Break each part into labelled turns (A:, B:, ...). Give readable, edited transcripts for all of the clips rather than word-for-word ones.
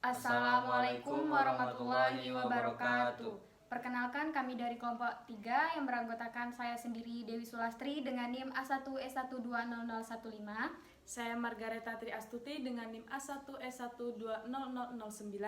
A: Assalamualaikum warahmatullahi wabarakatuh. Perkenalkan, kami dari kelompok 3 yang beranggotakan saya sendiri Dewi Sulastri dengan NIM A1S1200015.
B: Saya Margareta Triastuti dengan NIM A1S1200009.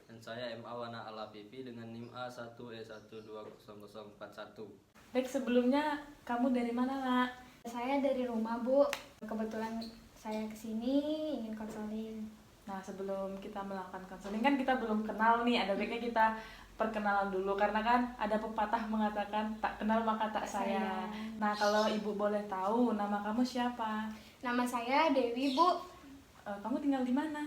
C: Dan saya M. Awana Alafifi dengan NIM A1S1200041.
B: Baik, sebelumnya kamu dari mana, Nak?
A: Saya dari rumah, Bu. Kebetulan saya kesini ingin konseling.
B: Nah, sebelum kita melakukan konseling kan kita belum kenal nih, ada baiknya kita perkenalan dulu karena kan ada pepatah mengatakan tak kenal maka tak sayang. Nah, kalau Ibu boleh tahu nama kamu siapa?
A: Nama saya Dewi, Bu.
B: Kamu tinggal di mana?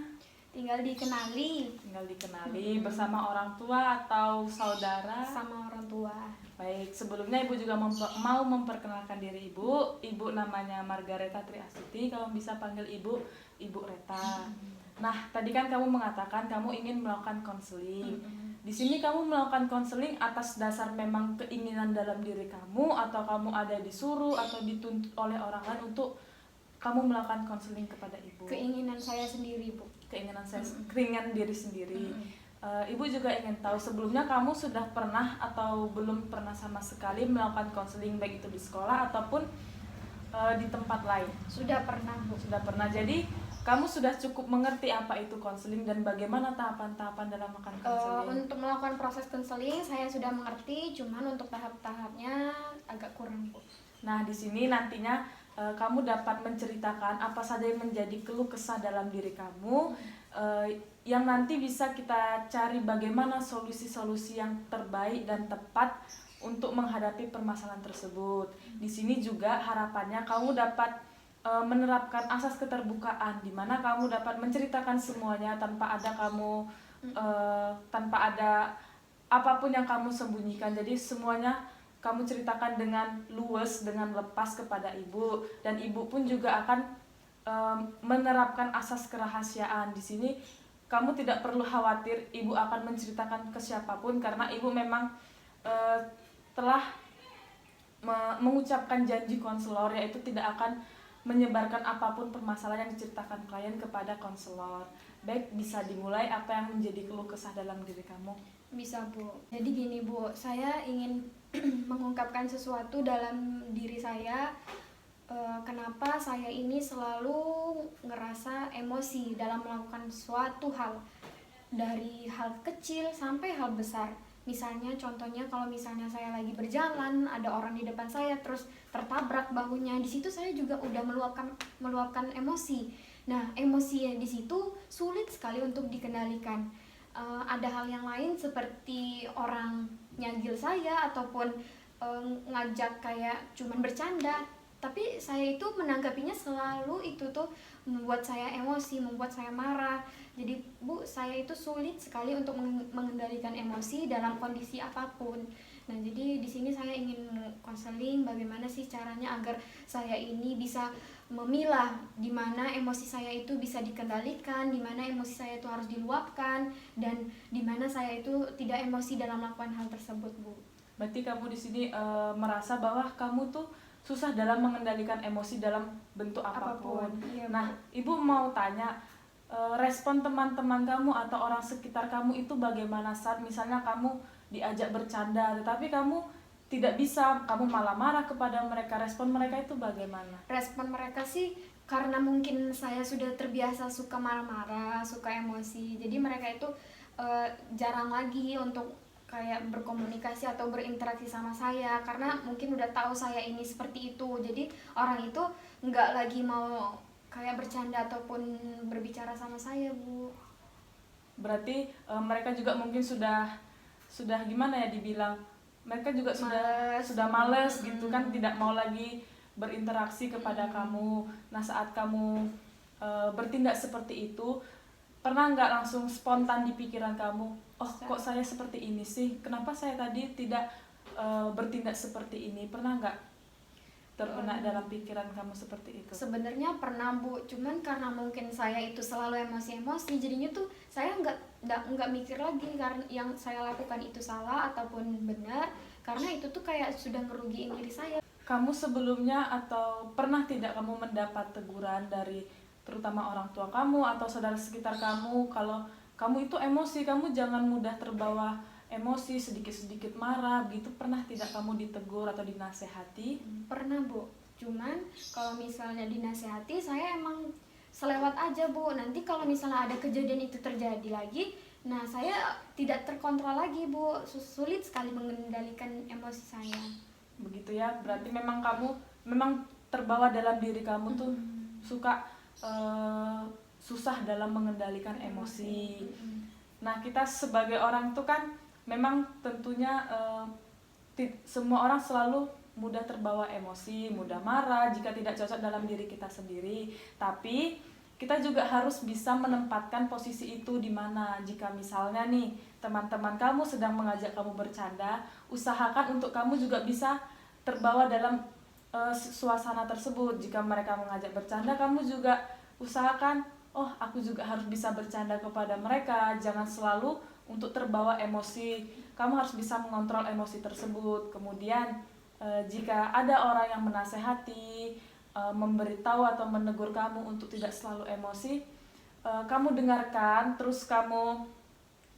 A: Tinggal di Kenali.
B: Tinggal di Kenali bersama orang tua atau saudara?
A: Sama orang tua.
B: Baik, sebelumnya Ibu juga mau memperkenalkan diri Ibu. Ibu namanya Margareta Triastuti, kamu bisa panggil Ibu Reta. Nah, tadi kan kamu mengatakan kamu ingin melakukan konseling. Di sini kamu melakukan konseling atas dasar memang keinginan dalam diri kamu, atau kamu ada disuruh atau dituntut oleh orang lain untuk kamu melakukan konseling kepada Ibu?
A: Keinginan saya sendiri, Bu.
B: Keinginan diri sendiri. Ibu juga ingin tahu sebelumnya kamu sudah pernah atau belum pernah sama sekali melakukan konseling, baik itu di sekolah ataupun di tempat lain?
A: Sudah pernah, Bu.
B: Sudah pernah. Jadi kamu sudah cukup mengerti apa itu konseling dan bagaimana tahapan-tahapan dalam melakukan konseling?
A: Untuk melakukan proses konseling saya sudah mengerti, cuman untuk tahap-tahapnya agak kurang, Bu.
B: Nah, di sini nantinya kamu dapat menceritakan apa saja yang menjadi keluh kesah dalam diri kamu, yang nanti bisa kita cari bagaimana solusi-solusi yang terbaik dan tepat untuk menghadapi permasalahan tersebut. Di sini juga harapannya kamu dapat menerapkan asas keterbukaan, di mana kamu dapat menceritakan semuanya tanpa ada apapun yang kamu sembunyikan. Jadi semuanya kamu ceritakan dengan luwes, dengan lepas kepada Ibu, dan Ibu pun juga akan menerapkan asas kerahasiaan. Di sini kamu tidak perlu khawatir Ibu akan menceritakan ke siapapun karena Ibu memang telah mengucapkan janji konselor, yaitu tidak akan menyebarkan apapun permasalahan yang diceritakan klien kepada konselor. Baik, bisa dimulai apa yang menjadi keluh kesah dalam diri kamu?
A: Bisa, Bu. Jadi gini, Bu, saya ingin mengungkapkan sesuatu dalam diri saya. Kenapa saya ini selalu ngerasa emosi dalam melakukan suatu hal, dari hal kecil sampai hal besar. Misalnya, contohnya kalau misalnya saya lagi berjalan, ada orang di depan saya terus tertabrak bahunya, di situ saya juga udah meluapkan emosi. Nah, emosi di situ sulit sekali untuk dikendalikan. Ada hal yang lain seperti orang nyagil saya ataupun ngajak kayak cuman bercanda, tapi saya itu menanggapinya selalu itu tuh membuat saya emosi, membuat saya marah. Jadi, Bu, saya itu sulit sekali untuk mengendalikan emosi dalam kondisi apapun. Nah, jadi di sini saya ingin konseling bagaimana sih caranya agar saya ini bisa memilah di mana emosi saya itu bisa dikendalikan, di mana emosi saya itu harus diluapkan, dan di mana saya itu tidak emosi dalam melakukan hal tersebut, Bu.
B: Berarti kamu di sini merasa bahwa kamu tuh susah dalam mengendalikan emosi dalam bentuk apapun.
A: Iya,
B: Nah, Ibu mau tanya, respon teman-teman kamu atau orang sekitar kamu itu bagaimana saat misalnya kamu diajak bercanda tetapi kamu tidak bisa, kamu malah marah kepada mereka? Respon mereka itu bagaimana?
A: Respon mereka sih karena mungkin saya sudah terbiasa suka marah-marah, suka emosi, jadi mereka itu jarang lagi untuk kayak berkomunikasi atau berinteraksi sama saya karena mungkin udah tahu saya ini seperti itu. Jadi orang itu nggak lagi mau kayak bercanda ataupun berbicara sama saya, Bu.
B: Berarti mereka juga mungkin sudah gimana ya dibilang, mereka juga sudah males gitu kan, tidak mau lagi berinteraksi kepada kamu. Nah, saat kamu bertindak seperti itu, pernah nggak langsung spontan di pikiran kamu, oh kok saya seperti ini sih, kenapa saya tadi tidak bertindak seperti ini? Pernah nggak terbenak dalam pikiran kamu seperti itu?
A: Sebenarnya pernah, Bu, cuman karena mungkin saya itu selalu emosi-emosi, jadinya tuh saya nggak mikir lagi karena yang saya lakukan itu salah ataupun benar, karena itu tuh kayak sudah ngerugiin diri saya.
B: Kamu sebelumnya atau pernah tidak kamu mendapat teguran dari terutama orang tua kamu atau saudara sekitar kamu kalau kamu itu emosi, kamu jangan mudah terbawa emosi, sedikit-sedikit marah gitu. Pernah tidak kamu ditegur atau dinasehati?
A: Pernah Bu, cuman kalau misalnya dinasehati saya emang selewat aja Bu. Nanti kalau misalnya ada kejadian itu terjadi lagi, nah saya tidak terkontrol lagi Bu, sulit sekali mengendalikan emosi saya.
B: Begitu ya, berarti memang kamu memang terbawa dalam diri kamu tuh suka susah dalam mengendalikan emosi. Nah, kita sebagai orang tuh kan memang tentunya semua orang selalu mudah terbawa emosi, mudah marah jika tidak cocok dalam diri kita sendiri. Tapi kita juga harus bisa menempatkan posisi itu di mana. Jika misalnya nih teman-teman kamu sedang mengajak kamu bercanda, usahakan untuk kamu juga bisa terbawa dalam suasana tersebut. Jika mereka mengajak bercanda, kamu juga usahakan, oh aku juga harus bisa bercanda kepada mereka. Jangan selalu untuk terbawa emosi. Kamu harus bisa mengontrol emosi tersebut. Kemudian jika ada orang yang menasehati, memberitahu atau menegur kamu untuk tidak selalu emosi, kamu dengarkan, terus kamu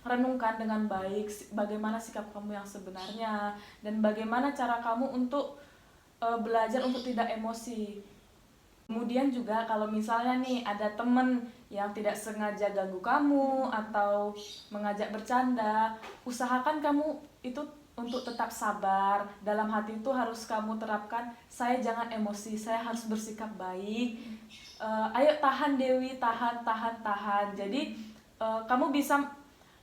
B: renungkan dengan baik bagaimana sikap kamu yang sebenarnya dan bagaimana cara kamu untuk belajar untuk tidak emosi. Kemudian juga kalau misalnya nih ada temen yang tidak sengaja ganggu kamu atau mengajak bercanda, usahakan kamu itu untuk tetap sabar. Dalam hati itu harus kamu terapkan, saya jangan emosi, saya harus bersikap baik. Ayo tahan Dewi, tahan. Jadi kamu bisa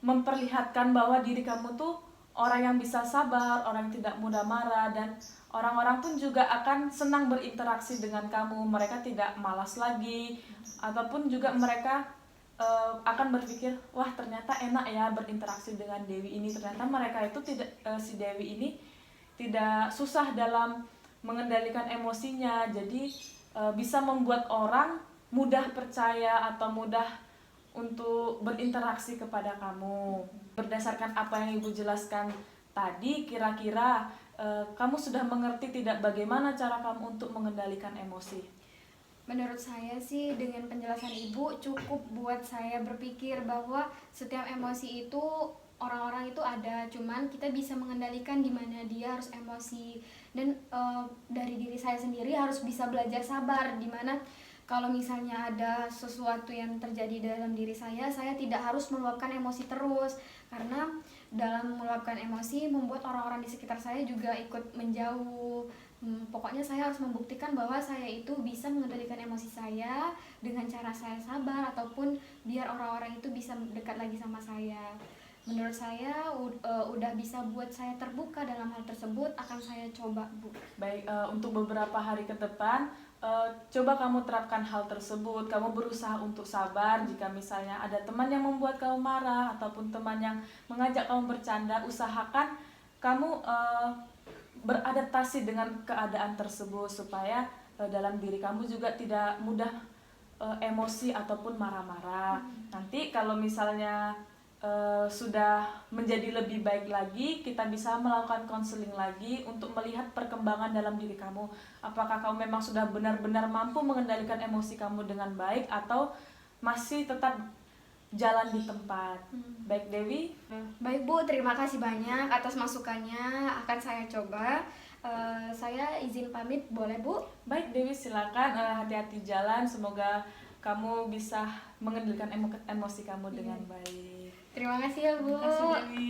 B: memperlihatkan bahwa diri kamu tuh orang yang bisa sabar, orang yang tidak mudah marah, dan orang-orang pun juga akan senang berinteraksi dengan kamu. Mereka tidak malas lagi, ataupun juga mereka akan berpikir, wah ternyata enak ya berinteraksi dengan Dewi ini. Ternyata mereka itu tidak, si Dewi ini tidak susah dalam mengendalikan emosinya. Jadi bisa membuat orang mudah percaya atau mudah untuk berinteraksi kepada kamu. Berdasarkan apa yang Ibu jelaskan tadi, kira-kira kamu sudah mengerti tidak bagaimana cara kamu untuk mengendalikan emosi?
A: Menurut saya sih dengan penjelasan Ibu cukup buat saya berpikir bahwa setiap emosi itu orang-orang itu ada, cuman kita bisa mengendalikan di mana dia harus emosi. Dan dari diri saya sendiri harus bisa belajar sabar, di mana kalau misalnya ada sesuatu yang terjadi dalam diri saya tidak harus meluapkan emosi terus, karena dalam meluapkan emosi membuat orang-orang di sekitar saya juga ikut menjauh. Pokoknya saya harus membuktikan bahwa saya itu bisa mengendalikan emosi saya dengan cara saya sabar, ataupun biar orang-orang itu bisa dekat lagi sama saya. Menurut saya udah bisa buat saya terbuka dalam hal tersebut, akan saya coba Bu.
B: Baik, untuk beberapa hari ke depan coba kamu terapkan hal tersebut. Kamu berusaha untuk sabar. Jika misalnya ada teman yang membuat kamu marah ataupun teman yang mengajak kamu bercanda, usahakan kamu beradaptasi dengan keadaan tersebut supaya dalam diri kamu juga tidak mudah emosi ataupun marah-marah. Nanti kalau misalnya sudah menjadi lebih baik lagi, kita bisa melakukan konseling lagi untuk melihat perkembangan dalam diri kamu. Apakah kamu memang sudah benar-benar mampu mengendalikan emosi kamu dengan baik atau masih tetap jalan di tempat. Baik Dewi.
A: Baik Bu, terima kasih banyak atas masukannya, akan saya coba. Saya izin pamit, boleh Bu?
B: Baik Dewi, silakan, hati-hati jalan, semoga kamu bisa mengendalikan emosi kamu dengan baik.
A: Terima kasih ya Bu.
B: Terima kasih Dewi.